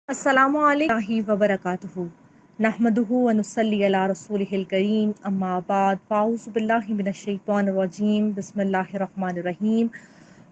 السلام علیکم وبرکاتہ نحمدہ ونصلی علی رسولہ الکریم اما بعد فاعوذ باللہ من الشیطان الرجیم بسم اللہ الرحمن الرحیم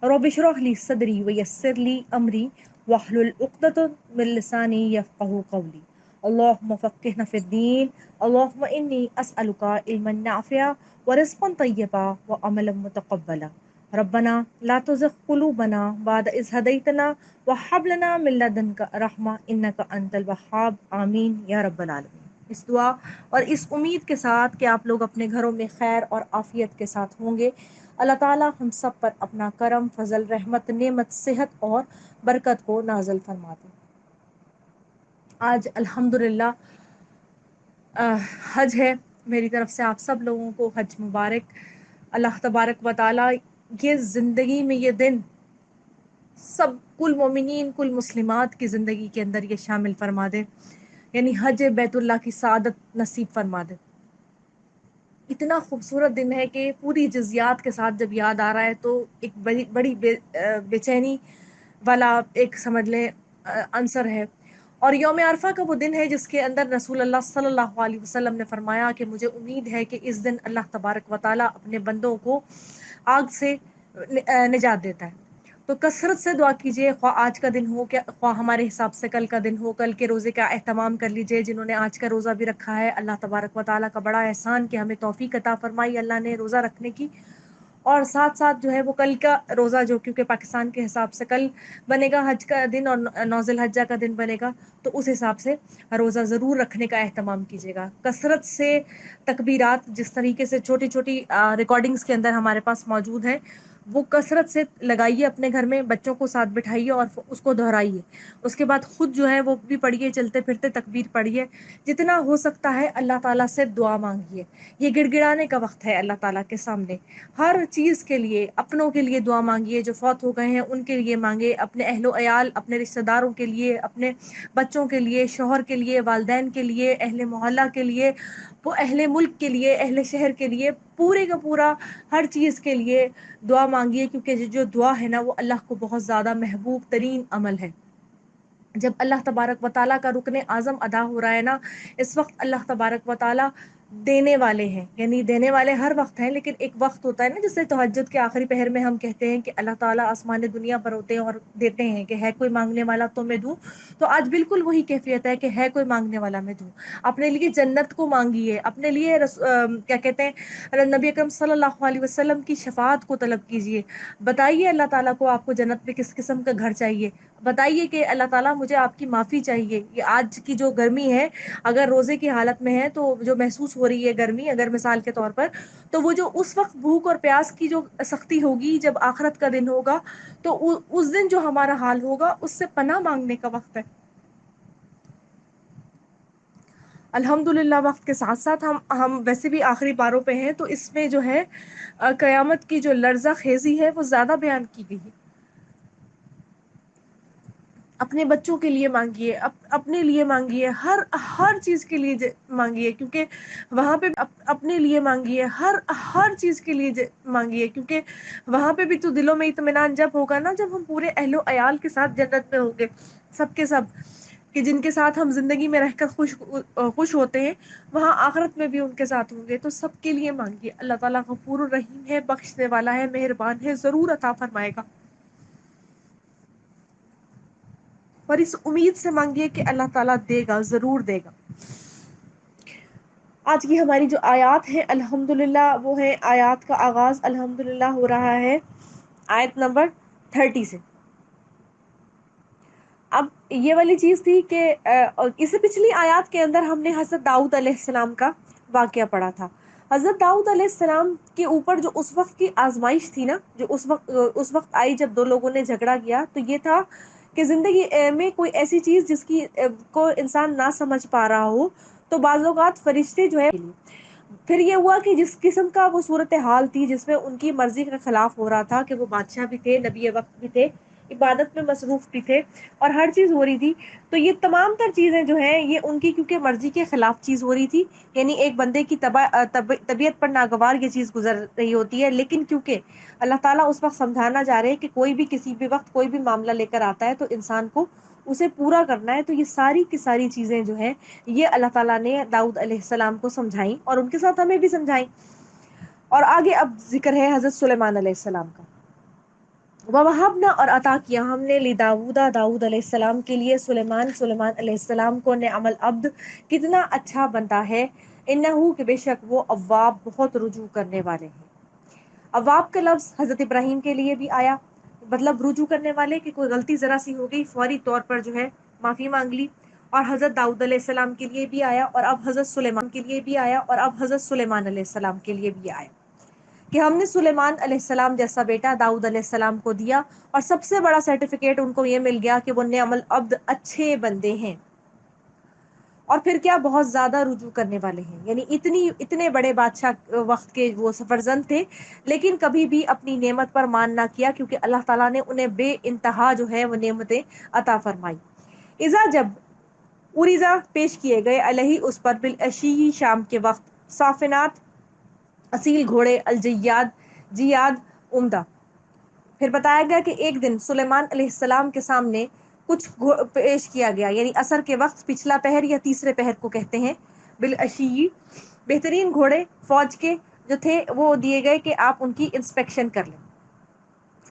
رب اشرح لی صدری ویسر لی امری واحلل عقدۃ من لسانی یفقہوا قولی اللہم فقہنا فی الدین اللہم انی اسألک علما نافعا ورزقا طیبا وعملا متقبلا ربنا لا تزغ قلوبنا بعد اذ ہدیتنا وہب لنا من لدنک رحمہ انک انت الوہاب آمین یا رب العالمین۔ اس دعا اور اس امید کے ساتھ کہ آپ لوگ اپنے گھروں میں خیر اور عافیت کے ساتھ ہوں گے، اللہ تعالی ہم سب پر اپنا کرم، فضل، رحمت، نعمت، صحت اور برکت کو نازل فرما دے۔ آج الحمدللہ حج ہے، میری طرف سے آپ سب لوگوں کو حج مبارک۔ اللہ تبارک و تعالی یہ زندگی میں یہ دن سب کل مومنین کل مسلمات کی زندگی کے اندر یہ شامل فرما دے، یعنی حج بیت اللہ کی سعادت نصیب فرما دے۔ اتنا خوبصورت دن ہے کہ پوری جزیات کے ساتھ جب یاد آ رہا ہے تو ایک بڑی بے چینی والا ایک سمجھ لیں عنصر ہے۔ اور یوم عرفہ کا وہ دن ہے جس کے اندر رسول اللہ صلی اللہ علیہ وسلم نے فرمایا کہ مجھے امید ہے کہ اس دن اللہ تبارک و تعالی اپنے بندوں کو آگ سے نجات دیتا ہے۔ تو کثرت سے دعا کیجیے، خواہ آج کا دن ہو کہ خواہ ہمارے حساب سے کل کا دن ہو، کل کے روزے کا اہتمام کر لیجیے۔ جنہوں نے آج کا روزہ بھی رکھا ہے، اللہ تبارک و تعالیٰ کا بڑا احسان کہ ہمیں توفیق عطا فرمائی اللہ نے روزہ رکھنے کی، اور ساتھ ساتھ جو ہے وہ کل کا روزہ جو کیونکہ پاکستان کے حساب سے کل بنے گا حج کا دن اور 9 ذی الحجہ کا دن بنے گا، تو اس حساب سے روزہ ضرور رکھنے کا اہتمام کیجیے گا۔ کثرت سے تکبیرات جس طریقے سے چھوٹی چھوٹی ریکارڈنگز کے اندر ہمارے پاس موجود ہیں، وہ کثرت سے لگائیے اپنے گھر میں، بچوں کو ساتھ بٹھائیے اور اس کو دہرائیے۔ اس کے بعد خود جو ہے وہ بھی پڑھیے، چلتے پھرتے تکبیر پڑھیے۔ جتنا ہو سکتا ہے اللہ تعالیٰ سے دعا مانگیے۔ یہ گڑ گڑانے کا وقت ہے اللہ تعالیٰ کے سامنے، ہر چیز کے لیے، اپنوں کے لیے دعا مانگیے، جو فوت ہو گئے ہیں ان کے لیے مانگے، اپنے اہل و عیال، اپنے رشتہ داروں کے لیے، اپنے بچوں کے لیے، شوہر کے لیے، والدین کے لیے، اہل محلہ کے لیے، وہ اہل ملک کے لیے، اہل شہر کے لیے، پورے کا پورا ہر چیز کے لیے دعا مانگیے، کیونکہ جو دعا ہے نا وہ اللہ کو بہت زیادہ محبوب ترین عمل ہے۔ جب اللہ تبارک و تعالیٰ کا رکن اعظم ادا ہو رہا ہے نا، اس وقت اللہ تبارک و تعالیٰ دینے والے ہیں، یعنی دینے والے ہر وقت ہیں، لیکن ایک وقت ہوتا ہے نا جسے تہجد کے آخری پہر میں ہم کہتے ہیں کہ اللہ تعالیٰ آسمان دنیا پر ہوتے ہیں اور دیتے ہیں کہ ہے کوئی مانگنے والا تو میں دوں۔ تو آج بالکل وہی کیفیت ہے کہ ہے کوئی مانگنے والا میں دوں۔ اپنے لیے جنت کو مانگیے، اپنے لیے کیا کہتے ہیں نبی اکرم صلی اللہ علیہ وسلم کی شفاعت کو طلب کیجیے۔ بتائیے اللہ تعالیٰ کو آپ کو جنت میں کس قسم کا گھر چاہیے، بتائیے کہ اللہ تعالیٰ مجھے آپ کی معافی چاہیے۔ یہ آج کی جو گرمی ہے، اگر روزے کی حالت میں ہے تو جو محسوس ہو رہی ہے گرمی، اگر مثال کے طور پر، تو وہ جو اس وقت بھوک اور پیاس کی جو سختی ہوگی جب آخرت کا دن ہوگا، تو اس دن جو ہمارا حال ہوگا اس سے پناہ مانگنے کا وقت ہے۔ الحمدللہ وقت کے ساتھ ساتھ ہم ویسے بھی آخری پاروں پہ ہیں، تو اس میں جو ہے قیامت کی جو لرزہ خیزی ہے وہ زیادہ بیان کی گئی ہے۔ اپنے بچوں کے لیے مانگیے، اپنے لیے مانگیے، ہر چیز کے لیے مانگیے، کیونکہ وہاں پہ اپنے لیے مانگیے، ہر چیز کے لیے مانگیے، کیونکہ وہاں پہ بھی تو دلوں میں اطمینان جب ہوگا نا جب ہم پورے اہل و عیال کے ساتھ جنت میں ہوں گے، سب کے سب، کہ جن کے ساتھ ہم زندگی میں رہ کر خوش ہوتے ہیں، وہاں آخرت میں بھی ان کے ساتھ ہوں گے۔ تو سب کے لیے مانگیے، اللہ تعالیٰ غفور الرحیم ہے، بخشنے والا ہے، مہربان ہے، ضرور عطا فرمائے گا۔ اور اس امید سے مانگیے کہ اللہ تعالیٰ دے گا، ضرور دے گا۔ آج کی ہماری جو آیات ہیں الحمدللہ وہ ہے، آیات کا آغاز الحمدللہ ہو رہا ہے آیت نمبر 30 سے۔ اب یہ والی چیز تھی کہ اس سے پچھلی آیات کے اندر ہم نے حضرت داؤد علیہ السلام کا واقعہ پڑھا تھا۔ حضرت داؤد علیہ السلام کے اوپر جو اس وقت کی آزمائش تھی نا، جو اس وقت آئی جب دو لوگوں نے جھگڑا کیا، تو یہ تھا کہ زندگی میں کوئی ایسی چیز جس کی کو انسان نہ سمجھ پا رہا ہو، تو بعض اوقات فرشتے جو ہے، پھر یہ ہوا کہ جس قسم کا وہ صورتحال تھی جس میں ان کی مرضی کے خلاف ہو رہا تھا، کہ وہ بادشاہ بھی تھے، نبی وقت بھی تھے، عبادت میں مصروف بھی تھے، اور ہر چیز ہو رہی تھی، تو یہ تمام تر چیزیں جو ہیں یہ ان کی کیونکہ مرضی کے خلاف چیز ہو رہی تھی، یعنی ایک بندے کی طبیعت پر ناگوار یہ چیز گزر رہی ہوتی ہے، لیکن کیونکہ اللہ تعالیٰ اس وقت سمجھانا چاہ رہے ہیں کہ کوئی بھی کسی بھی وقت کوئی بھی معاملہ لے کر آتا ہے تو انسان کو اسے پورا کرنا ہے. تو یہ ساری کی ساری چیزیں جو ہیں یہ اللہ تعالیٰ نے داؤد علیہ السلام کو سمجھائیں اور ان کے ساتھ ہمیں بھی سمجھائیں. اور آگے اب ذکر ہے حضرت سلیمان علیہ السلام کا. وَوَهَبْنَا اور عطا کیا ہم نے لِدَاوُودَ داؤد علیہ السلام کے لیے سلیمان علیہ السلام کو نعم العبد کتنا اچھا بنتا ہے. انہو کہ بے شک وہ اواب بہت رجوع کرنے والے ہیں. اواب کا لفظ حضرت ابراہیم کے لیے بھی آیا, مطلب رجوع کرنے والے کہ کوئی غلطی ذرا سی ہو گئی فوری طور پر جو ہے معافی مانگ لی. اور حضرت داؤد علیہ السلام کے لیے بھی آیا اور اب حضرت سلیمان کے لیے بھی آیا اور اب حضرت سلیمان علیہ السلام کے لیے بھی آیا کہ ہم نے سلیمان علیہ السلام جیسا بیٹا داؤد علیہ السلام کو دیا. اور سب سے بڑا سرٹیفکیٹ ان کو یہ مل گیا کہ وہ نعم العبد اچھے بندے ہیں. اور پھر کیا بہت زیادہ رجوع کرنے والے ہیں, یعنی اتنے بڑے بادشاہ وقت کے وہ فرزند تھے لیکن کبھی بھی اپنی نعمت پر مان نہ کیا, کیونکہ اللہ تعالیٰ نے انہیں بے انتہا جو ہے وہ نعمتیں عطا فرمائی. اذا جب اریزا پیش کیے گئے علیہ اس پر بالعشی شام کے وقت صافنات اصیل گھوڑے الجیاد جیاد عمدہ. پھر بتایا گیا کہ ایک دن سلیمان علیہ السلام کے سامنے کچھ پیش کیا گیا, یعنی عصر کے وقت پچھلا پہر یا تیسرے پہر کو کہتے ہیں. بالعشی بہترین گھوڑے فوج کے جو تھے وہ دیے گئے کہ آپ ان کی انسپیکشن کر لیں.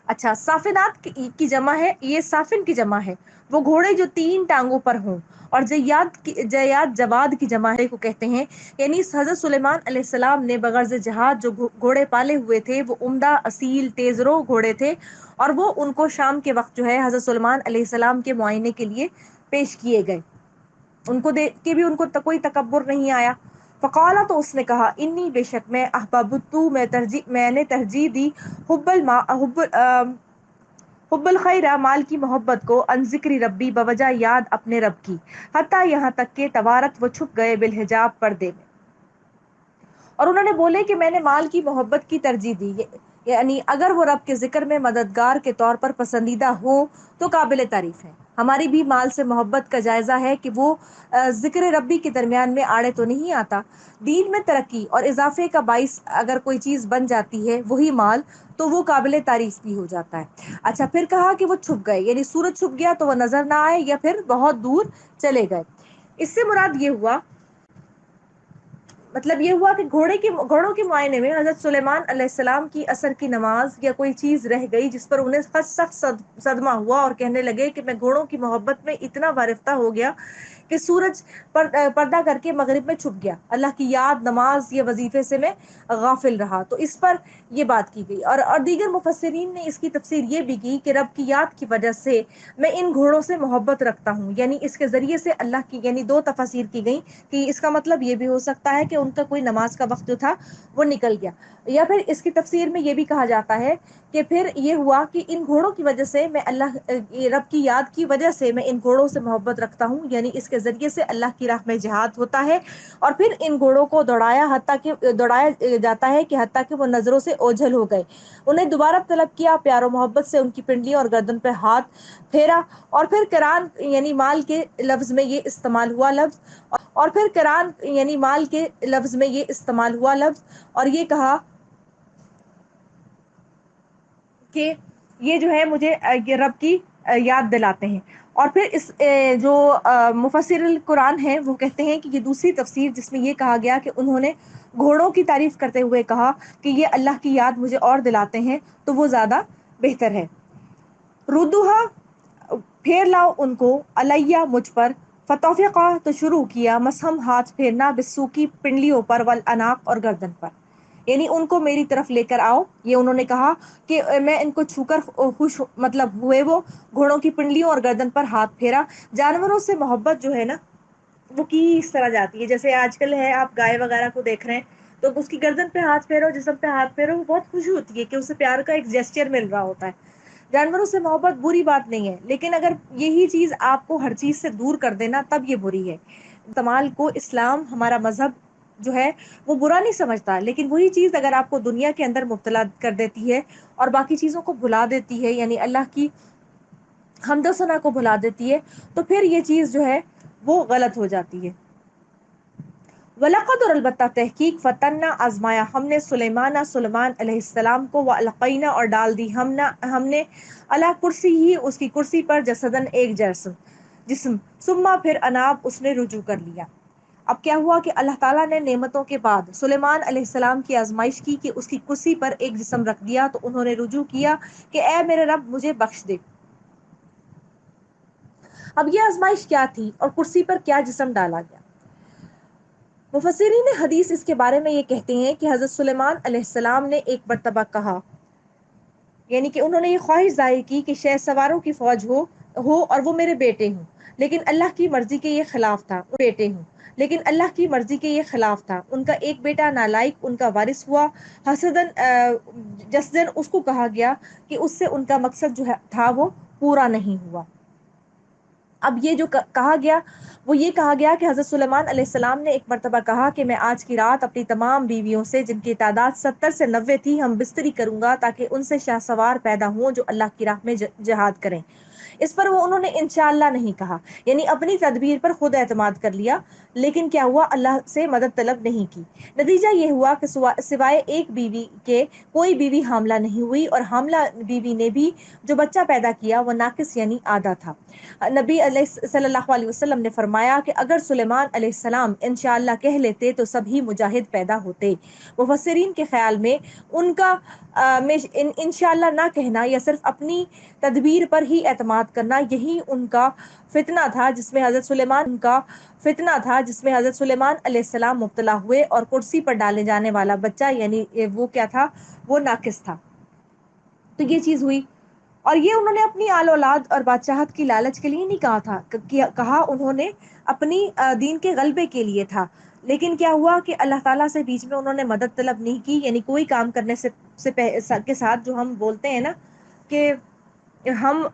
اچھا, صافنات کی جمع ہے, یہ صافن کی جمع ہے وہ گھوڑے جو 3 ٹانگوں پر ہوں, اور جیاد جواد کی جمع ہے کو کہتے ہیں. یعنی حضرت سلیمان علیہ السلام نے بغرض جہاد جو گھوڑے پالے ہوئے تھے وہ عمدہ اصیل تیزرو گھوڑے تھے, اور وہ ان کو شام کے وقت جو ہے حضرت سلیمان علیہ السلام کے معائنے کے لیے پیش کیے گئے. ان کو دیکھ کے بھی ان کو کوئی تکبر نہیں آیا. فقالا تو اس نے کہا انی بے شک میں احببت میں نے ترجیح دی حب الخیر مال کی محبت کو ان ذکر ربی بوجہ یاد اپنے رب کی, حتیٰ یہاں تک کہ توارت وہ چھپ گئے بالحجاب پردے میں. اور انہوں نے بولے کہ میں نے مال کی محبت کی ترجیح دی, یعنی اگر وہ رب کے ذکر میں مددگار کے طور پر پسندیدہ ہو تو قابل تعریف ہے. ہماری بھی مال سے محبت کا جائزہ ہے کہ وہ ذکر ربی کے درمیان میں آڑے تو نہیں آتا. دین میں ترقی اور اضافے کا باعث اگر کوئی چیز بن جاتی ہے وہی مال, تو وہ قابل تعریف بھی ہو جاتا ہے. اچھا, پھر کہا کہ وہ چھپ گئے, یعنی سورج چھپ گیا تو وہ نظر نہ آئے یا پھر بہت دور چلے گئے. اس سے مراد یہ ہوا, مطلب یہ ہوا کہ گھوڑوں کے معائنے میں حضرت سلیمان علیہ السلام کی عصر کی نماز یا کوئی چیز رہ گئی جس پر انہیں سخت صدمہ ہوا, اور کہنے لگے کہ میں گھوڑوں کی محبت میں اتنا وارفتہ ہو گیا کہ سورج پردہ کر کے مغرب میں چھپ گیا, اللہ کی یاد نماز یا وظیفے سے میں غافل رہا. تو اس پر یہ بات کی گئی. اور دیگر مفسرین نے اس کی تفسیر یہ بھی کی کہ رب کی یاد کی وجہ سے میں ان گھوڑوں سے محبت رکھتا ہوں, یعنی اس کے ذریعے سے اللہ کی, یعنی 2 تفاسیر کی گئی کہ اس کا مطلب یہ بھی ہو سکتا ہے کہ ان کا کوئی نماز کا وقت جو تھا وہ نکل گیا, یا پھر اس کی تفسیر میں یہ بھی کہا جاتا ہے کہ پھر یہ ہوا کہ ان گھوڑوں کی وجہ سے میں رب کی یاد کی وجہ سے میں ان گھوڑوں سے محبت رکھتا ہوں, یعنی اس کے ذریعے سے اللہ کی راہ میں جہاد ہوتا ہے. اور پھر ان گھوڑوں کو دوڑایا جاتا ہے کہ حتیٰ کہ وہ نظروں سے اوجھل ہو گئے. انہیں دوبارہ طلب کیا, پیار و محبت سے ان کی پنڈلی اور گردن پہ ہاتھ پھیرا, اور پھر کران یعنی مال کے لفظ میں یہ استعمال ہوا لفظ, اور یہ کہا کہ یہ جو ہے مجھے یہ رب کی یاد دلاتے ہیں. اور پھر اس جو مفسر القرآن ہیں وہ کہتے ہیں کہ یہ دوسری تفسیر جس میں یہ کہا گیا کہ انہوں نے گھوڑوں کی تعریف کرتے ہوئے کہا کہ یہ اللہ کی یاد مجھے اور دلاتے ہیں تو وہ زیادہ بہتر ہے. ردوہا پھیر لاؤ ان کو علیہ مجھ پر, فتوفقہ تو شروع کیا مسحم ہاتھ پھیرنا بسو کی پنڈلیوں پر والعناق اور گردن پر, یعنی ان کو میری طرف لے کر آؤ. یہ انہوں نے کہا کہ میں ان کو چھو کر خوش مطلب ہوئے, وہ گھوڑوں کی پنڈلیوں اور گردن پر ہاتھ پھیرا. جانوروں سے محبت جو ہے نا وہ کس طرح جاتی ہے, جیسے آج کل ہے آپ گائے وغیرہ کو دیکھ رہے ہیں تو اس کی گردن پہ ہاتھ پھیرو, جسم پہ ہاتھ پھیرو, وہ بہت خوشی ہوتی ہے کہ اسے پیار کا ایک جیسچر مل رہا ہوتا ہے. جانوروں سے محبت بری بات نہیں ہے, لیکن اگر یہی چیز آپ کو ہر چیز سے دور کر دینا تب یہ بری ہے. کمال کو اسلام ہمارا مذہب جو ہے وہ برا نہیں سمجھتا, لیکن وہی چیز اگر آپ کو دنیا کے اندر مبتلا کر دیتی ہے اور باقی چیزوں کو بھلا دیتی ہے, یعنی اللہ کی حمد و ثنا کو بھلا دیتی ہے, تو پھر یہ چیز جو ہے وہ غلط ہو جاتی ہے. وَلَقَدْ اور البتہ تحقیق فتنا آزمایا ہم نے سلیمان علیہ السلام کو, وَأَلْقَيْنَا اور ڈال دی ہم نے اللہ کرسی ہی اس کی کرسی پر جسدن ایک جسم, جسم، ثم پھر اناب اس نے رجوع کر لیا۔ اب کیا ہوا کہ اللہ تعالیٰ نے نعمتوں کے بعد سلیمان علیہ السلام کی آزمائش کی کہ اس کی کرسی پر ایک جسم رکھ دیا، تو انہوں نے رجوع کیا کہ اے میرے رب مجھے بخش دے۔ اب یہ آزمائش کیا تھی اور کرسی پر کیا جسم ڈالا گیا؟ مفسرین حدیث اس کے بارے میں یہ کہتے ہیں کہ حضرت سلیمان علیہ السلام نے ایک مرتبہ کہا، یعنی کہ انہوں نے یہ خواہش ظاہر کی کہ شہ سواروں کی فوج ہو اور وہ میرے بیٹے ہوں، لیکن اللہ کی مرضی کے یہ خلاف تھا، بیٹے ہوں لیکن اللہ کی مرضی کے یہ خلاف تھا۔ ان کا ایک بیٹا نالائق ان کا وارث ہوا، حسدن جسدن اس کو کہا گیا کہ اس سے ان کا مقصد جو تھا وہ پورا نہیں ہوا۔ اب یہ جو کہا گیا وہ یہ کہا گیا کہ حضرت سلیمان علیہ السلام نے ایک مرتبہ کہا کہ میں آج کی رات اپنی تمام بیویوں سے، جن کی تعداد 70 سے 90 تھی، ہم بستری کروں گا تاکہ ان سے شاہ سوار پیدا ہوں جو اللہ کی راہ میں جہاد کریں۔ اس پر وہ انہوں نے انشاءاللہ نہیں کہا، یعنی اپنی تدبیر پر خود اعتماد کر لیا، لیکن کیا ہوا، اللہ سے مدد طلب نہیں کی۔ نتیجہ یہ ہوا کہ سوائے ایک بیوی کے کوئی بیوی حاملہ نہیں ہوئی، اور حاملہ بیوی نے بھی جو بچہ پیدا کیا وہ ناقص یعنی آدھا تھا۔ نبی صلی اللہ علیہ وسلم نے فرمایا کہ اگر سلیمان علیہ السلام انشاءاللہ کہہ لیتے تو سبھی مجاہد پیدا ہوتے۔ مفسرین کے خیال میں ان کا انشاءاللہ نہ کہنا یا صرف اپنی تدبیر پر ہی اعتماد کرنا، یہی ان کا فتنہ تھا جس میں حضرت سلیمان علیہ السلام مبتلا ہوئے، اور کرسی پر ڈالے جانے والا بچہ یعنی وہ کیا تھا، وہ ناقص تھا۔ تو یہ چیز ہوئی، اور یہ انہوں نے اپنی آل اولاد اور بادشاہت کی لالچ کے لیے نہیں کہا تھا، کہا انہوں نے اپنی دین کے غلبے کے لیے تھا۔ لیکن کیا ہوا کہ اللہ تعالیٰ سے بیچ میں انہوں نے مدد طلب نہیں کی، یعنی کوئی کام کرنے کے ساتھ جو ہم بولتے ہیں نا کہ ہم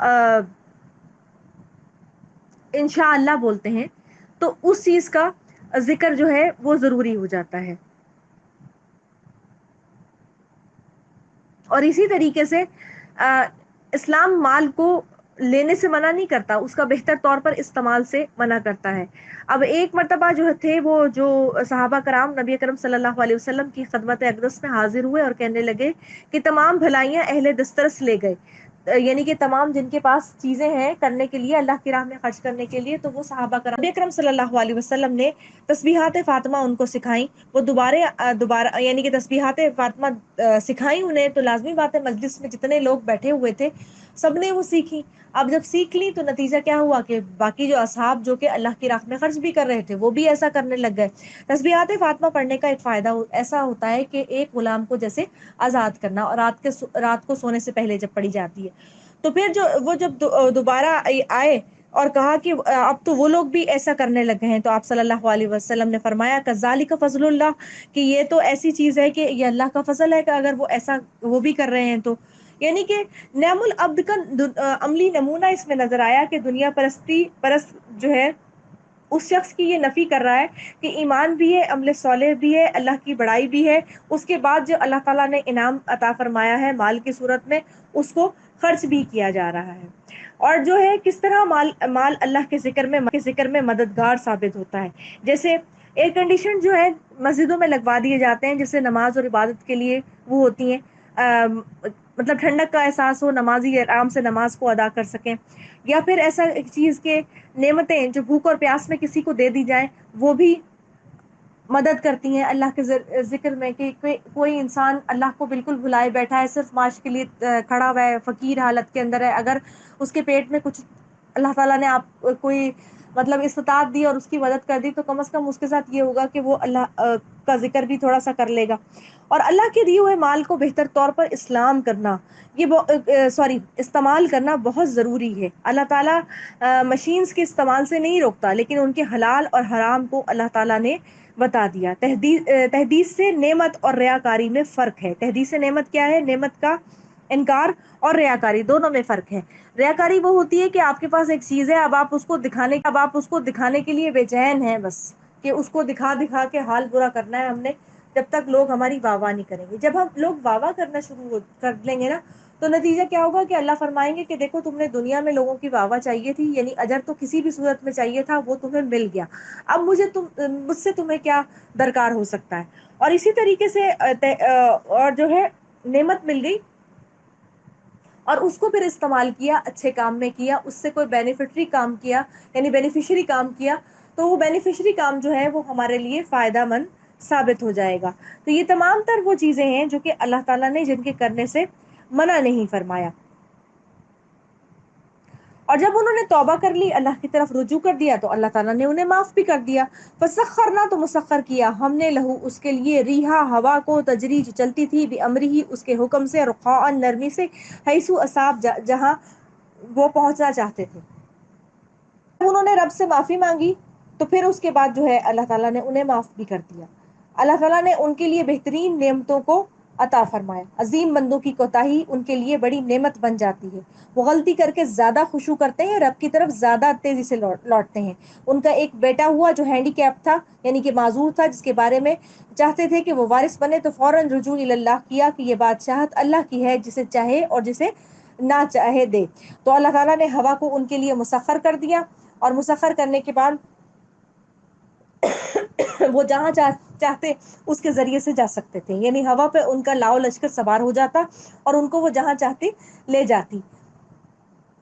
انشاءاللہ بولتے ہیں، تو اس چیز کا ذکر جو ہے وہ ضروری ہو جاتا ہے۔ اور اسی طریقے سے اسلام مال کو لینے سے منع نہیں کرتا، اس کا بہتر طور پر استعمال سے منع کرتا ہے۔ اب ایک مرتبہ جو تھے وہ جو صحابہ کرام نبی اکرم صلی اللہ علیہ وسلم کی خدمت اقدس میں حاضر ہوئے اور کہنے لگے کہ تمام بھلائیاں اہل دسترس لے گئے، یعنی کہ تمام جن کے پاس چیزیں ہیں کرنے کے لیے، اللہ کی راہ میں خرچ کرنے کے لیے، تو وہ صحابہ کرام نبی اکرم صلی اللہ علیہ وسلم نے تسبیحات فاطمہ ان کو سکھائیں، وہ دوبارہ یعنی کہ تسبیحات فاطمہ سکھائیں انہیں، تو لازمی بات ہے مجلس میں جتنے لوگ بیٹھے ہوئے تھے سب نے وہ سیکھی۔ اب جب سیکھ لی تو نتیجہ کیا ہوا کہ باقی جو اصحاب جو کہ اللہ کی راہ میں خرچ بھی کر رہے تھے وہ بھی ایسا کرنے لگ گئے۔ تسبیحات فاطمہ پڑھنے کا ایک فائدہ ایسا ہوتا ہے کہ ایک غلام کو جیسے آزاد کرنا، اور رات کو سونے سے پہلے جب پڑھی جاتی ہے، تو پھر جب دوبارہ آئے اور کہا کہ اب تو وہ لوگ بھی ایسا کرنے لگے ہیں، تو آپ صلی اللہ علیہ وسلم نے فرمایا کذالک فضل اللہ، کہ یہ تو ایسی چیز ہے کہ یہ اللہ کا فضل ہے کہ اگر وہ بھی کر رہے ہیں تو، یعنی کہ نعم العبد کا عملی نمونہ اس میں نظر آیا کہ دنیا پرست جو ہے اس شخص کی یہ نفی کر رہا ہے کہ ایمان بھی ہے، عمل صالح بھی ہے، اللہ کی بڑائی بھی ہے، اس کے بعد جو اللہ تعالیٰ نے انعام عطا فرمایا ہے مال کی صورت میں اس کو خرچ بھی کیا جا رہا ہے۔ اور جو ہے کس طرح مال اللہ کے ذکر میں مددگار ثابت ہوتا ہے، جیسے ایئر کنڈیشن جو ہے مسجدوں میں لگوا دیے جاتے ہیں، جس سے نماز اور عبادت کے لیے وہ ہوتی ہیں، مطلب ٹھنڈک کا احساس ہو، نمازی آرام سے نماز کو ادا کر سکیں، یا پھر ایسا ایک چیز کے نعمتیں جو بھوک اور پیاس میں کسی کو دے دی جائیں وہ بھی مدد کرتی ہیں اللہ کے ذکر میں، کہ کوئی انسان اللہ کو بالکل بھلائے بیٹھا ہے، صرف معاش کے لیے کھڑا ہوا ہے، فقیر حالت کے اندر ہے، اگر اس کے پیٹ میں کچھ اللہ تعالیٰ نے آپ کوئی مطلب استطاعت دی اور اس کی مدد کر دی، تو کم از کم اس کے ساتھ یہ ہوگا کہ وہ اللہ کا ذکر بھی تھوڑا سا کر لے گا۔ اور اللہ کے دیے ہوئے مال کو بہتر طور پر استعمال کرنا بہت ضروری ہے۔ اللہ تعالیٰ مشینز کے استعمال سے نہیں روکتا، لیکن ان کے حلال اور حرام کو اللہ تعالیٰ نے بتا دیا۔ تحدیث سے نعمت اور ریاکاری میں فرق ہے۔ تحدیث سے نعمت کیا ہے؟ نعمت کا انکار، اور ریاکاری دونوں میں فرق ہے۔ ریاکاری وہ ہوتی ہے کہ آپ کے پاس ایک چیز ہے، اب آپ اس کو دکھانے کے لیے بے چین ہیں، بس کہ اس کو دکھا کے حال برا کرنا ہے ہم نے، جب تک لوگ ہماری واہ واہ نہیں کریں گے۔ جب ہم لوگ واہ واہ کرنا شروع کر لیں گے نا، تو نتیجہ کیا ہوگا کہ اللہ فرمائیں گے کہ دیکھو تم نے دنیا میں لوگوں کی واہ واہ چاہیے تھی، یعنی اجر تو کسی بھی صورت میں چاہیے تھا، وہ تمہیں مل گیا، اب مجھ سے تمہیں کیا درکار ہو سکتا ہے۔ اور اسی طریقے سے اور جو ہے نعمت مل گئی اور اس کو پھر استعمال کیا، اچھے کام میں کیا، اس سے کوئی بینیفٹری کام کیا، یعنی بینیفیشری کام کیا، تو وہ بینیفیشری کام جو ہے وہ ہمارے لیے فائدہ مند ثابت ہو جائے گا. تو یہ تمام تر وہ چیزیں ہیں جو کہ اللہ تعالیٰ نے جن کے کرنے سے منع نہیں فرمایا. اور جب انہوں نے توبہ کر لی، اللہ کی طرف رجوع کر دیا، تو اللہ تعالیٰ نے انہیں معاف بھی کر دیا. فسخرنا، تو مسخر کیا ہم نے، لہو اس کے لیے، ریحا ہوا کو، تجری جو چلتی تھی، بامرہ اس کے حکم سے، رخاء نرمی سے، حیث اصاب جہاں وہ پہنچنا چاہتے تھے. انہوں نے رب سے معافی مانگی تو پھر اس کے بعد جو ہے اللہ تعالیٰ نے انہیں معاف بھی کر دیا. اللہ تعالیٰ نے ان کے لیے بہترین نعمتوں کو عطا فرمایا. عظیم بندوں کی کوتاہی ان کے لیے بڑی نعمت بن جاتی ہے. وہ غلطی کر کے زیادہ خشوع کرتے ہیں، رب کی طرف زیادہ تیزی سے لوٹتے ہیں. ان کا ایک بیٹا ہوا جو ہینڈی کیپ تھا، یعنی کہ معذور تھا، جس کے بارے میں چاہتے تھے کہ وہ وارث بنے، تو فوراً رجوع اللہ کیا کہ یہ بادشاہت اللہ کی ہے، جسے چاہے اور جسے نہ چاہے دے. تو اللہ تعالیٰ نے ہوا کو ان کے لیے مسخر کر دیا، اور مسخر کرنے کے بعد وہ جہاں چاہتے اس کے ذریعے سے جا سکتے تھے. یعنی ہوا پہ ان کا لاؤ لشکر سوار ہو جاتا اور ان کو وہ جہاں چاہتی لے جاتی.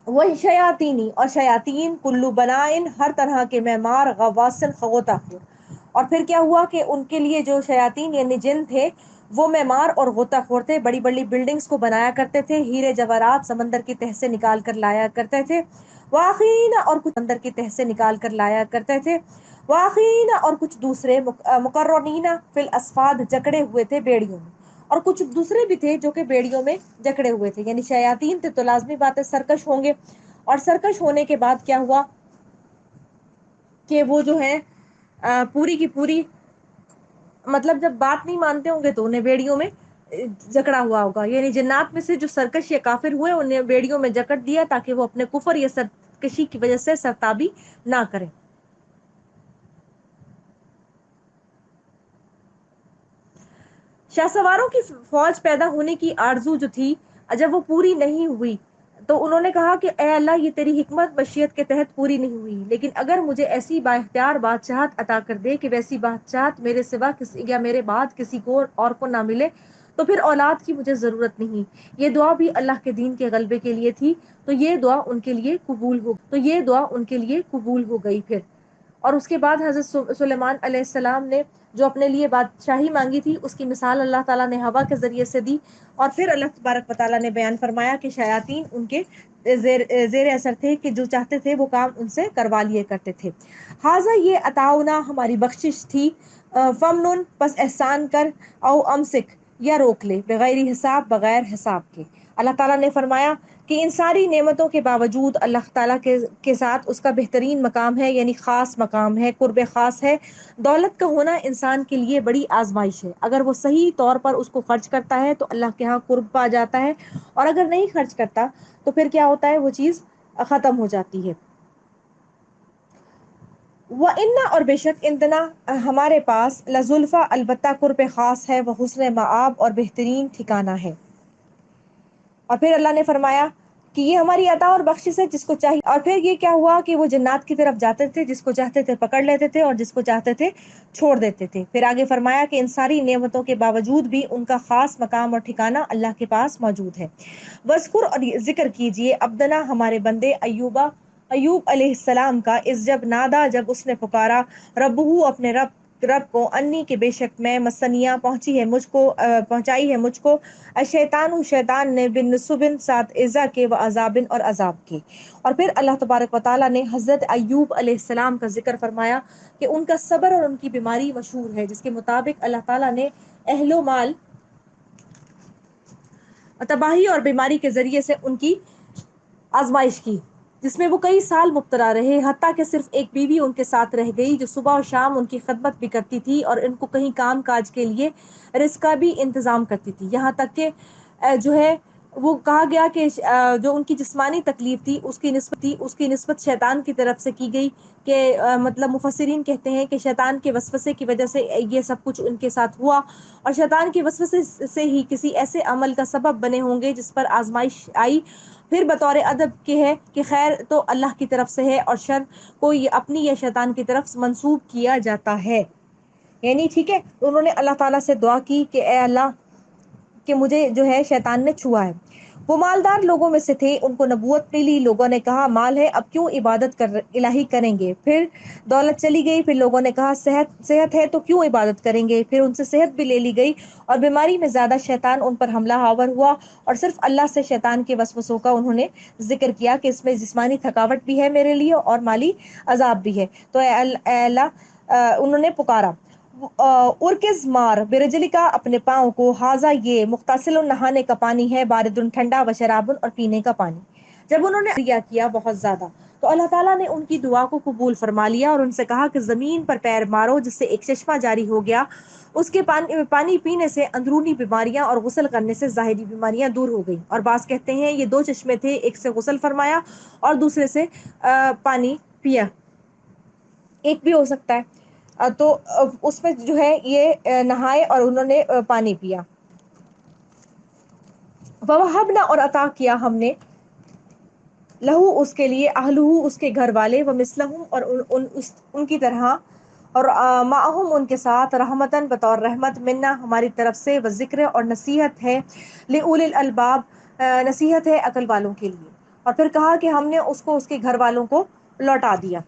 وہ شیاطینی، اور شیاطین، کلو بنائن، ہر طرح کے معمار، غواسن، غوطہ خور. اور پھر کیا ہوا کہ ان کے لیے جو شیاطین یعنی جن تھے، وہ معمار اور غوطہ خور تھے. بڑی بڑی بلڈنگز کو بنایا کرتے تھے، ہیرے جواہرات سمندر کی تہ سے نکال کر لایا کرتے تھے. واقعین، اور کچھ سمندر کی تہ سے نکال کر لایا کرتے تھے. واقعین، اور کچھ دوسرے مقرنین فی الاسفاد، جکڑے ہوئے تھے بیڑیوں میں. اور کچھ دوسرے بھی تھے جو کہ بیڑیوں میں جکڑے ہوئے تھے. یعنی شیاطین تھے تو لازمی بات ہے سرکش ہوں گے. اور سرکش ہونے کے بعد کیا ہوا کہ وہ جو ہے پوری کی پوری، مطلب جب بات نہیں مانتے ہوں گے تو انہیں بیڑیوں میں جکڑا ہوا ہوگا. یعنی جنات میں سے جو سرکش یا کافر ہوئے، انہیں بیڑیوں میں جکڑ دیا تاکہ وہ اپنے کفر یا سرکشی کی وجہ سے سرتابی نہ کریں. شاہ سواروں کی فوج پیدا ہونے کی آرزو جو تھی، جب وہ پوری نہیں ہوئی تو انہوں نے کہا کہ اے اللہ، یہ تیری حکمت مشیت کے تحت پوری نہیں ہوئی، لیکن اگر مجھے ایسی با اختیار بادشاہت عطا کر دے کہ ویسی بادشاہت میرے سوا یا میرے بعد کسی کو اور کو نہ ملے، تو پھر اولاد کی مجھے ضرورت نہیں. یہ دعا بھی اللہ کے دین کے غلبے کے لیے تھی، تو یہ دعا ان کے لیے قبول ہو گئی. پھر اور اس کے بعد حضرت سلیمان علیہ السلام نے جو اپنے لیے بادشاہی مانگی تھی، اس کی مثال اللہ تعالیٰ نے ہوا کے ذریعے سے دی. اور پھر اللہ تبارک و تعالیٰ نے بیان فرمایا کہ شیاطین ان کے زیر اثر تھے، کہ جو چاہتے تھے وہ کام ان سے کروا لیے کرتے تھے. حاضہ، یہ عطاؤنا، ہماری بخشش تھی. فمنن، پس احسان کر، او امسک، یا روک لے، بغیر حساب، بغیر حساب کے. اللہ تعالیٰ نے فرمایا کہ ان ساری نعمتوں کے باوجود اللہ تعالیٰ کے ساتھ اس کا بہترین مقام ہے، یعنی خاص مقام ہے، قرب خاص ہے. دولت کا ہونا انسان کے لیے بڑی آزمائش ہے. اگر وہ صحیح طور پر اس کو خرچ کرتا ہے تو اللہ کے ہاں قرب پا جاتا ہے، اور اگر نہیں خرچ کرتا تو پھر کیا ہوتا ہے، وہ چیز ختم ہو جاتی ہے. وَإِنَّ، اور بے شک، اندنا، ہمارے پاس، لزلفا، البتہ قرب خاص ہے، وہ حسن مآب، اور بہترین ٹھکانہ ہے. اور پھر اللہ نے فرمایا کہ یہ ہماری عطا اور بخشش ہے جس کو چاہیے. اور پھر یہ کیا ہوا کہ وہ جنات کی طرف جاتے تھے، جس کو چاہتے تھے پکڑ لیتے تھے اور جس کو چاہتے تھے چھوڑ دیتے تھے. پھر آگے فرمایا کہ ان ساری نعمتوں کے باوجود بھی ان کا خاص مقام اور ٹھکانہ اللہ کے پاس موجود ہے. وذکر، اور ذکر کیجئے، عبدنا، ہمارے بندے، ایوب علیہ السلام کا، اس جب نادا، جب اس نے پکارا، ربہ، اپنے رب کو، انی، کے بے شک میں، مسنیہ، پہنچائی ہے مجھ کو، الشیطان، شیطان نے، بالنصب، ساتھ ایذا کے، و عذاب، اور عذاب کے. اور پھر اللہ تبارک و تعالیٰ نے حضرت ایوب علیہ السلام کا ذکر فرمایا کہ ان کا صبر اور ان کی بیماری مشہور ہے، جس کے مطابق اللہ تعالیٰ نے اہل و مال تباہی اور بیماری کے ذریعے سے ان کی آزمائش کی، جس میں وہ کئی سال مبتلا رہے، حتیٰ کہ صرف ایک بیوی ان کے ساتھ رہ گئی جو صبح و شام ان کی خدمت بھی کرتی تھی اور ان کو کہیں کام کاج کے لیے رزق کا بھی انتظام کرتی تھی. یہاں تک کہ جو ہے وہ کہا گیا کہ جو ان کی جسمانی تکلیف تھی اس کی نسبت شیطان کی طرف سے کی گئی، کہ مطلب مفسرین کہتے ہیں کہ شیطان کے وسوسے کی وجہ سے یہ سب کچھ ان کے ساتھ ہوا، اور شیطان کے وسوسے سے ہی کسی ایسے عمل کا سبب بنے ہوں گے جس پر آزمائش آئی. پھر بطور ادب کے ہے کہ خیر تو اللہ کی طرف سے ہے اور شر کو یہ اپنی یا شیطان کی طرف منسوب کیا جاتا ہے. یعنی ٹھیک ہے، انہوں نے اللہ تعالیٰ سے دعا کی کہ اے اللہ، کہ مجھے جو ہے شیطان نے چھوا ہے۔ وہ مالدار لوگوں میں سے تھے، ان کو نبوت ملی، لوگوں نے کہا مال ہے اب کیوں عبادت الہی کریں گے، پھر دولت چلی گئی، پھر لوگوں نے کہا صحت ہے تو کیوں عبادت کریں گے، پھر ان سے صحت بھی لے لی گئی اور بیماری میں زیادہ شیطان ان پر حملہ آور ہوا، اور صرف اللہ سے شیطان کے وسوسوں کا انہوں نے ذکر کیا کہ اس میں جسمانی تھکاوٹ بھی ہے میرے لیے اور مالی عذاب بھی ہے۔ تو اے اللہ انہوں نے پکارا ارکز مار برجلی کا اپنے پاؤں کو، ہاضا یہ مغتسل نہانے کا پانی ہے، باردن ٹھنڈا، وشرابن اور پینے کا پانی۔ جب انہوں نے کیا بہت زیادہ تو اللہ تعالیٰ نے ان کی دعا کو قبول فرما لیا اور ان سے کہا کہ زمین پر پیر مارو جس سے ایک چشمہ جاری ہو گیا، اس کے پانی پینے سے اندرونی بیماریاں اور غسل کرنے سے ظاہری بیماریاں دور ہو گئیں۔ اور بعض کہتے ہیں یہ 2 چشمے تھے، ایک سے غسل فرمایا اور دوسرے سے پانی پیا، ایک بھی ہو سکتا ہے۔ تو اس میں جو ہے یہ نہائے اور انہوں نے پانی پیا۔ وَوَهَبْنَا اور عطا کیا ہم نے لہو اس کے لیے، اہلہ اس کے گھر والے، ومثلہم اور ان کی طرح، اور معہم ان کے ساتھ، رحمتن بطور رحمت، منا ہماری طرف سے، وذکر اور نصیحت ہے، لأولی الالباب نصیحت ہے عقل والوں کے لیے۔ اور پھر کہا کہ ہم نے اس کو اس کے گھر والوں کو لوٹا دیا۔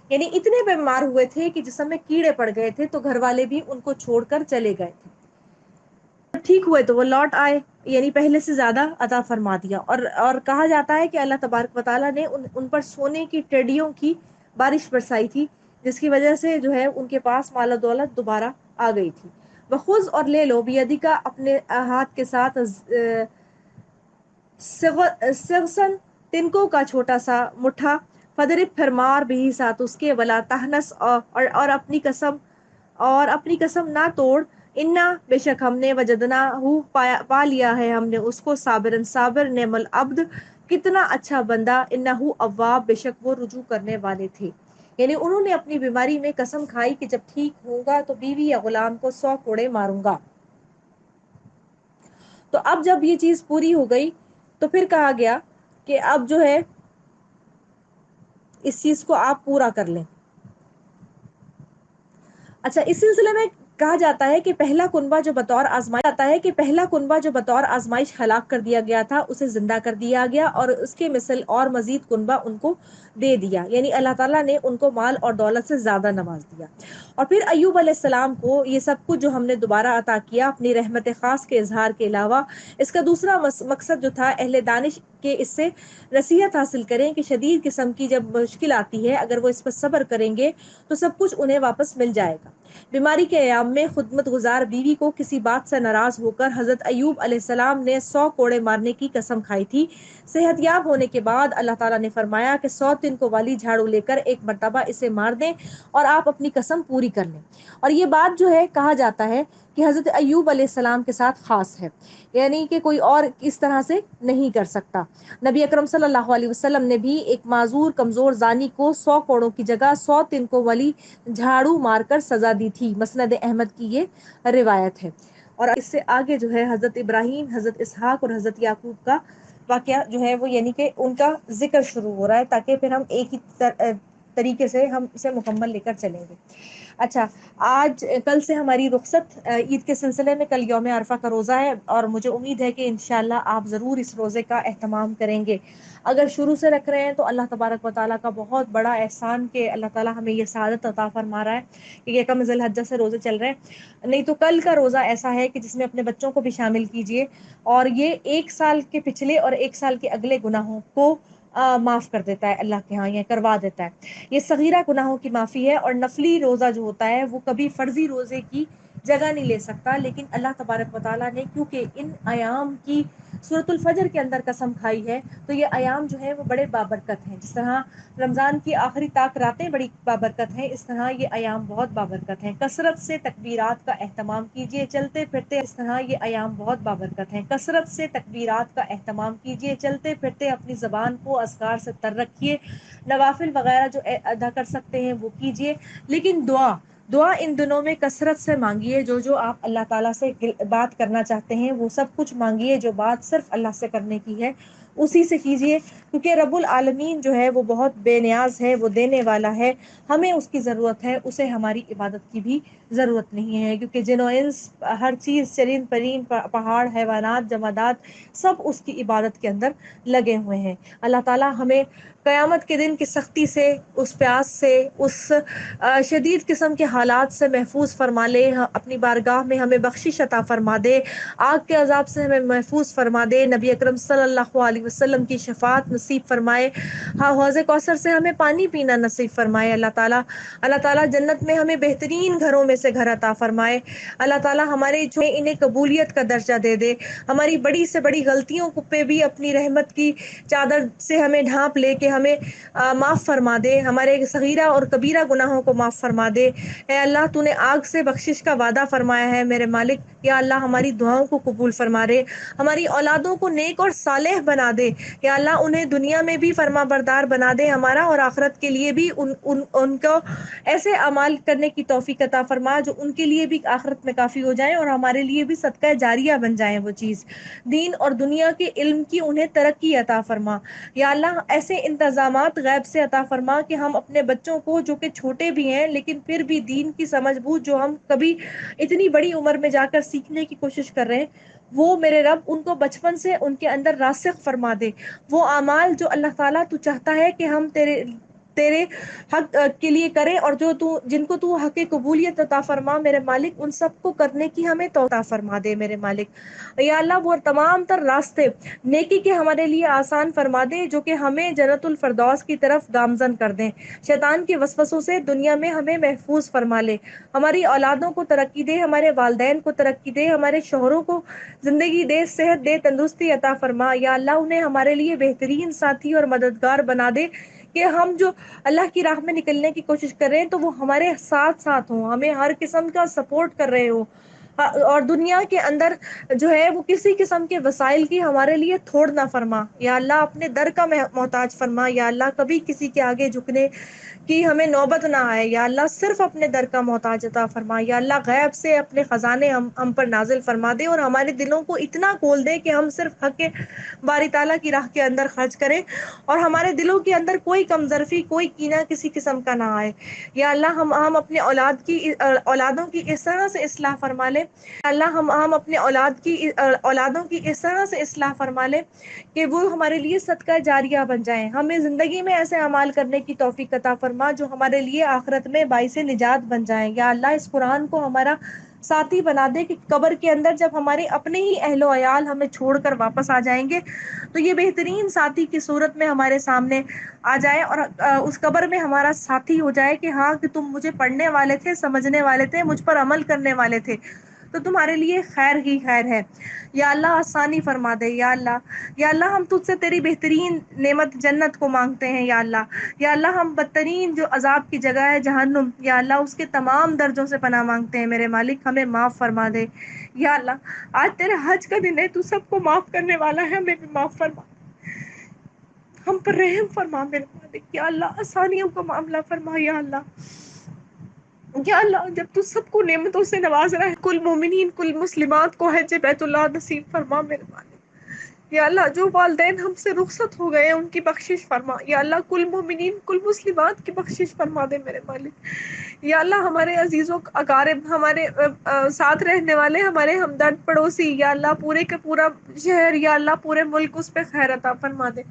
یعنی اتنے بیمار ہوئے تھے کہ جسم میں کیڑے پڑ گئے تھے تو گھر والے بھی ان کو چھوڑ کر چلے گئے تھے، ٹھیک ہوئے تو وہ لوٹ آئے، یعنی پہلے سے زیادہ عطا فرما دیا۔ اور کہا جاتا ہے کہ اللہ تبارک و تعالیٰ نے ان پر سونے کی ٹیڈیوں کی بارش برسائی تھی، جس کی وجہ سے جو ہے ان کے پاس مال و دولت دوبارہ آ گئی تھی۔ وخذ اور لے لو بیدی کا اپنے ہاتھ کے ساتھ، سغسن تنکوں کا چھوٹا سا مٹھا، فدرب پھر مار بھی ساتھ اس کے، ولا تہنس اور اپنی قسم نہ توڑ، انا بے شک ہم نے، وجدنا ہو پا لیا ہے ہم نے اس کو، صابرن صابر، نعم العبد کتنا اچھا بندہ، انہو اواب بے شک وہ رجوع کرنے والے تھے۔ یعنی انہوں نے اپنی بیماری میں قسم کھائی کہ جب ٹھیک ہوگا تو بیوی یا غلام کو 100 کوڑے ماروں گا۔ تو اب جب یہ چیز پوری ہو گئی تو پھر کہا گیا کہ اب جو ہے اس چیز کو آپ پورا کر لیں۔ اچھا، اس سلسلے میں کہا جاتا ہے کہ پہلا کنبہ جو بطور آزمائش ہلاک کر دیا گیا تھا اسے زندہ کر دیا گیا اور اس کے مثل اور مزید کنبہ ان کو دے دیا، یعنی اللہ تعالیٰ نے ان کو مال اور دولت سے زیادہ نواز دیا۔ اور پھر ایوب علیہ السلام کو یہ سب کچھ جو ہم نے دوبارہ عطا کیا اپنی رحمت خاص کے اظہار کے علاوہ، اس کا دوسرا مقصد جو تھا اہل دانش کے اس سے نصیحت حاصل کریں کہ شدید قسم کی جب مشکل آتی ہے اگر وہ اس پر صبر کریں گے تو سب کچھ انہیں واپس مل جائے گا۔ بیماری کے ایام میں خدمت گزار بیوی کو کسی بات سے ناراض ہو کر حضرت ایوب علیہ السلام نے 100 کوڑے مارنے کی قسم کھائی تھی۔ صحت یاب ہونے کے بعد اللہ تعالیٰ نے فرمایا کہ 100 تنکوں والی جھاڑو لے کر ایک مرتبہ اسے مار دیں اور آپ اپنی قسم پوری کر لیں۔ اور یہ بات جو ہے کہا جاتا ہے کہ حضرت ایوب علیہ السلام کے ساتھ خاص ہے، یعنی کہ کوئی اور اس طرح سے نہیں کر سکتا۔ نبی اکرم صلی اللہ علیہ وسلم نے بھی ایک معذور کمزور زانی کو 100 کوڑوں کی جگہ 100 تنکوں والی جھاڑو مار کر سزا دی تھی۔ مسند احمد کی یہ روایت ہے۔ اور اس سے آگے جو ہے حضرت ابراہیم، حضرت اسحاق اور حضرت یعقوب کا واقعہ جو ہے وہ یعنی کہ ان کا ذکر شروع ہو رہا ہے تاکہ پھر ہم ایک ہی طریقے سے ہم اسے مکمل لے کر چلیں گے۔ اچھا، کل سے ہماری رخصت عید کے سلسلے میں، کل یوم عرفہ کا روزہ ہے اور مجھے امید ہے کہ انشاءاللہ آپ ضرور اس روزے کا اہتمام کریں گے۔ اگر شروع سے رکھ رہے ہیں تو اللہ تبارک و تعالیٰ کا بہت بڑا احسان کہ اللہ تعالیٰ ہمیں یہ سعادت عطا فرما رہا ہے کہ یکم ذی الحجہ سے روزے چل رہے ہیں۔ نہیں تو کل کا روزہ ایسا ہے کہ جس میں اپنے بچوں کو بھی شامل کیجئے، اور یہ 1 سال کے پچھلے اور 1 سال کے اگلے گناہوں کو معاف کر دیتا ہے اللہ کے ہاں، یہ کروا دیتا ہے۔ یہ صغیرہ گناہوں کی معافی ہے، اور نفلی روزہ جو ہوتا ہے وہ کبھی فرضی روزے کی جگہ نہیں لے سکتا، لیکن اللہ تبارک و تعالیٰ نے کیونکہ ان ایام کی سورۃ الفجر کے اندر قسم کھائی ہے تو یہ ایام جو ہے وہ بڑے بابرکت ہیں۔ جس طرح رمضان کی آخری طاق راتیں بڑی بابرکت ہیں، اس طرح یہ ایام بہت بابرکت ہیں۔ کثرت سے تکبیرات کا اہتمام کیجیے چلتے پھرتے، اس طرح یہ ایام بہت بابرکت ہیں۔ کثرت سے تکبیرات کا اہتمام کیجیے چلتے پھرتے، اپنی زبان کو اذکار سے تر رکھیے، نوافل وغیرہ جو ادا کر سکتے ہیں وہ کیجیے، لیکن دعا ان دنوں میں کثرت سے مانگیے۔ جو آپ اللہ تعالیٰ سے بات کرنا چاہتے ہیں وہ سب کچھ مانگیے، جو بات صرف اللہ سے کرنے کی ہے اسی سے کیجیے۔ کیونکہ رب العالمین جو ہے وہ بہت بے نیاز ہے، وہ دینے والا ہے، ہمیں اس کی ضرورت ہے، اسے ہماری عبادت کی بھی ضرورت نہیں ہے، کیونکہ جن و انس ہر چیز، چرند پرند، پہاڑ، حیوانات، جمادات، سب اس کی عبادت کے اندر لگے ہوئے ہیں۔ اللہ تعالی ہمیں قیامت کے دن کی سختی سے، اس پیاس سے، اس شدید قسم کے حالات سے محفوظ فرما لے، اپنی بارگاہ میں ہمیں بخشش عطا فرما دے، آگ کے عذاب سے ہمیں محفوظ فرما دے، نبی اکرم صلی اللہ علیہ وسلم کی شفاعت نصیب فرمائے، حوض کوثر سے ہمیں پانی پینا نصیب فرمائے۔ اللہ تعالیٰ جنت میں ہمیں بہترین گھروں میں سے گھر عطا فرمائے۔ اللہ تعالیٰ ہمارے جو انہیں قبولیت کا درجہ دے دے، ہماری بڑی سے بڑی غلطیوں پہ بھی اپنی رحمت کی چادر سے ہمیں ڈھانپ لے کے ہمیں معاف فرما دے، ہمارے صغیرہ اور کبیرہ گناہوں کو معاف فرما دے۔ اے اللہ، تو نے آگ سے بخشش کا وعدہ فرمایا ہے میرے مالک، یا اللہ ہماری دعاؤں کو قبول فرما دے، ہماری اولادوں کو نیک اور صالح بنا دے، یا اللہ انہیں دنیا میں بھی فرما بردار بنا دے ہمارا، اور آخرت کے لیے بھی ان کو ایسے اعمال کرنے کی توفیق عطا فرما جو ان کے لیے بھی آخرت میں کافی ہو جائیں، اور ہمارے لیے بھی صدقہ جاریہ بن جائیں وہ چیز، دین اور دنیا کے علم کی انہیں ترقی عطا فرما۔ یا اللہ ایسے انتظامات غیب سے عطا فرما کہ ہم اپنے بچوں کو، جو کہ چھوٹے بھی ہیں لیکن پھر بھی دین کی سمجھ بوجھ جو ہم کبھی اتنی بڑی عمر میں جا کر سیکھنے کی کوشش کر رہے ہیں، وہ میرے رب ان کو بچپن سے ان کے اندر راسخ فرما دے، وہ اعمال جو اللہ تعالیٰ تو چاہتا ہے کہ ہم تیرے حق کے لیے کریں، اور جن کو تو حق قبولیت عطا فرما میرے مالک، ان سب کو کرنے کی ہمیں توفیق عطا فرما دے میرے مالک۔ یا اللہ وہ تمام تر راستے نیکی کے ہمارے لیے آسان فرما دے، جو کہ ہمیں جنت الفردوس کی طرف گامزن کر دیں، شیطان کے وسوسوں سے دنیا میں ہمیں محفوظ فرما لے، ہماری اولادوں کو ترقی دے، ہمارے والدین کو ترقی دے، ہمارے شوہروں کو زندگی دے، صحت دے، تندرستی عطا فرما۔ یا اللہ انہیں ہمارے لیے بہترین ساتھی اور مددگار بنا دے، کہ ہم جو اللہ کی راہ میں نکلنے کی کوشش کر رہے ہیں تو وہ ہمارے ساتھ ہوں، ہمیں ہر قسم کا سپورٹ کر رہے ہو، اور دنیا کے اندر جو ہے وہ کسی قسم کے وسائل کی ہمارے لیے تھوڑ نہ فرما۔ یا اللہ اپنے در کا محتاج فرما، یا اللہ کبھی کسی کے آگے جھکنے کی ہمیں نوبت نہ آئے، یا اللہ صرف اپنے در کا محتاج عطا فرما۔ یا اللہ غیب سے اپنے خزانے ہم پر نازل فرما دے، اور ہمارے دلوں کو اتنا کھول دے کہ ہم صرف حق باری تعالیٰ کی راہ کے اندر خرچ کریں، اور ہمارے دلوں کے اندر کوئی کمزرفی، کوئی کینہ کسی قسم کا نہ آئے۔ یا اللہ ہم اپنے اولادوں کی اس طرح سے اصلاح فرما لے، اللہ ہم اپنے اولادوں کی اس طرح سے اصلاح فرما لے کہ وہ ہمارے لیے صدقہ جاریہ بن جائیں، ہمیں زندگی میں ایسے اعمال کرنے کی توفیق عطا فرما جو ہمارے لیے آخرت میں باعث نجات بن جائیں۔ یا اللہ اس قرآن کو ہمارا ساتھی بنا دے، کہ قبر کے اندر جب ہمارے اپنے ہی اہل و عیال ہمیں چھوڑ کر واپس آ جائیں گے تو یہ بہترین ساتھی کی صورت میں ہمارے سامنے آ جائے، اور اس قبر میں ہمارا ساتھی ہو جائے کہ ہاں کہ تم مجھے پڑھنے والے تھے، سمجھنے والے تھے، مجھ پر عمل کرنے والے تھے، تو تمہارے لیے خیر ہی خیر ہے۔ یا اللہ آسانی فرما دے، یا اللہ ہم تجھ سے تیری بہترین نعمت جنت کو مانگتے ہیں، یا اللہ ہم بدترین جو عذاب کی جگہ ہے جہنم، یا اللہ اس کے تمام درجوں سے پناہ مانگتے ہیں میرے مالک، ہمیں معاف فرما دے۔ یا اللہ آج تیرے حج کا دن ہے، تو سب کو معاف کرنے والا ہے، ہمیں بھی معاف فرما، ہم پر رحم فرما میرے مالک۔ یا اللہ آسانیوں کا معاملہ فرما، یا اللہ جب تو سب کو نعمتوں سے نواز رہا ہے، کل مومنین، کل مسلمات کو حج بیت اللہ نصیب فرما میرے مالک۔ یا اللہ جو والدین ہم سے رخصت ہو گئے ہیں ان کی بخشش فرما، یا اللہ کل مومنین، کل مسلمات کی بخشش فرما دے میرے مالک۔ یا اللہ ہمارے عزیزوں، اقارب، ہمارے ساتھ رہنے والے، ہمارے ہمدرد پڑوسی، یا اللہ پورے کا پورا شہر، یا اللہ پورے ملک اس پہ خیر عطا فرما دے۔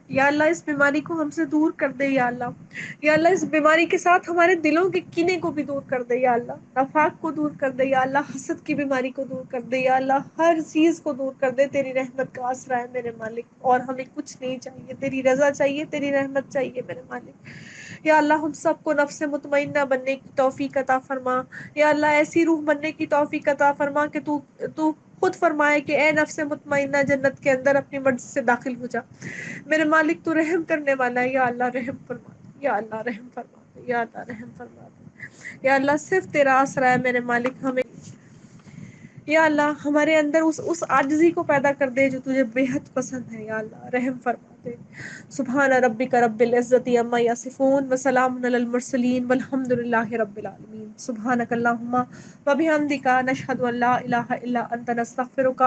یا اللہ اس بیماری کو ہم سے دور کر دے، یا اللہ اس بیماری کے ساتھ ہمارے دلوں کے کینے کو بھی دور کر دے، یا اللہ نفاق کو دور کر دے، یا اللہ حسد کی بیماری کو دور کر دے، یا اللہ ہر چیز کو دور کر دے۔ تیری رحمت کا آسرا ہے میرے مالک، اور ہمیں کچھ نہیں چاہیے، تیری رضا چاہیے، تیری رحمت چاہیے میرے مالک۔ یا اللہ ہم سب کو نفس مطمئنہ بننے کی توفیق عطا فرما، یا اللہ ایسی روح بننے کی توفیق عطا فرما کہ تو خود فرمائے کہ اے نفس مطمئنہ جنت کے اندر اپنی مرضی سے داخل ہو جا میرے مالک، تو رحم کرنے والا ہے۔ یا اللہ رحم فرما دے، یا اللہ رحم فرما دے، یا اللہ رحم فرما دے۔ یا اللہ صرف تیرا آسرا ہے میرے مالک، ہمیں یا اللہ ہمارے اندر اس عاجزی کو پیدا کر دے جو تجھے بے حد پسند ہے، یا اللہ رحم فرما دے۔ سبحان ربک رب العزت عما یصفون وسلام علی المرسلین والحمد للہ رب العالمین۔ سبحانک اللہم وبحمدک، نشہد ان لا الہ الا انت، نستغفرک